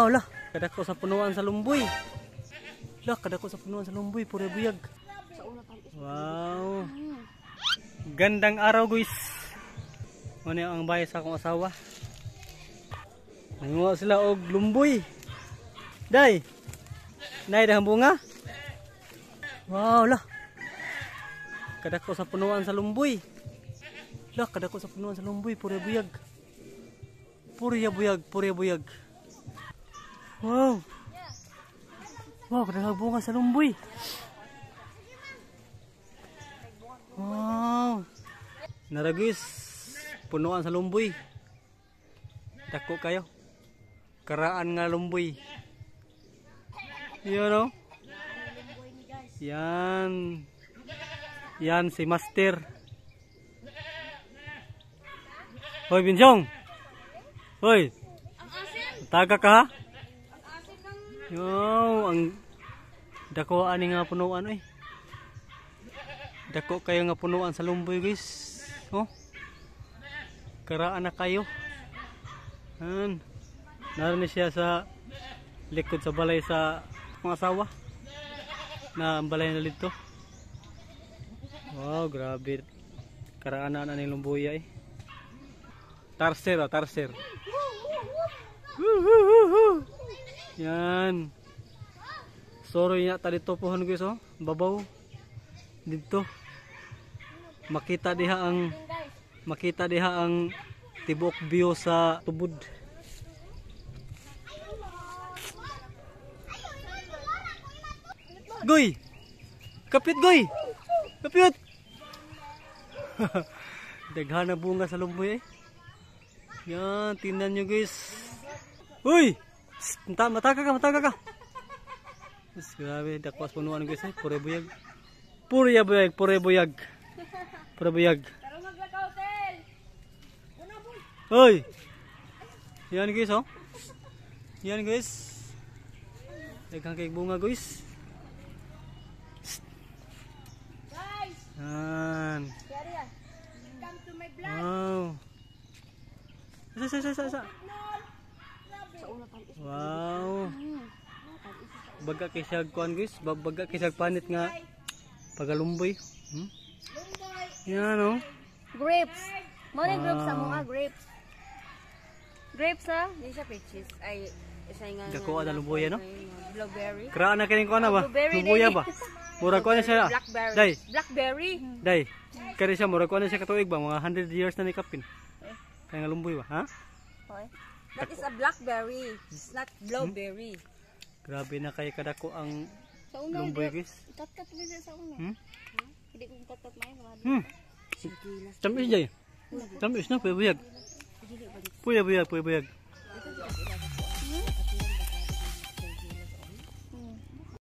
Wow lah, kadako sa punuan sa lumboy. Lah, kadako sa punuan sa lumboy, pura buyag. Wow. Gandang araw guys. Ano ang bahay sa akong asawa. Nanguha sila og lumboy. Day. Nay dahang bunga. Wow lah. Kadako sa punuan sa lumboy. Lah, kadako sa punuan sa lumboy, pura buyag. Pura buyag. Wow. Wow, kadako bunga sa lumboy. Wow. Nara guys, punuan sa lumboy. Dako kayo. Karaan nga lumboy. Yun o. Yan. Yan si Master. Hoy Binsong. Hoy. Taga ka ha? Yo, ang dako ani nga punuan eh. Dako kayo nga punuan sa lumboy guys. Oh. Karaan na kayo. Naroon siya sa likod sa balay sa mga asawa. Na ang balay na dito. Wow, grabe. Karaan na ng lumboy eh. Tarser oh, tarser. Yan. Sorry niya dito pohon guys oh. Babaw. Dito. Makita diha ang tibok view sa tubod. Goy. Kapit goy. Kapit. Daghan na bunga sa lumboy eh. Yan, tingnan nyo guys. Uy! Mataka ka. Mas grabe, dakwas punuan guys eh. Pure buyag. Uy! Yan guys oh. Yan guys. Daghang kay bunga guys. Yan. Come to my vlog. Wow. Sa. Wow. Baga kay siya kuan guys, baga kay siya panit nga pagalumboy. Yan oh. Grapes. Mo ni grapes sa mga grapes. Grapes ha, di siya peaches. Ay isa nga. Dako ada lumboy no? Blueberry. Kra na kining kuan ba? Lumboy ba? Mura kuan siya. Blackberry. Blackberry. Day. Kari siya mura kuan siya katuig ba? Mga 100 years na ni kapin. Kaya nga lumboy ba, ha? Okay. That is a blackberry. It's not blueberry. Grabe na kay kadako ang lumboy guys. Tat-tat mo sa una. Hindi ko tat-tat may kamad. Tamis jay. Tamis na puyag. Puyag.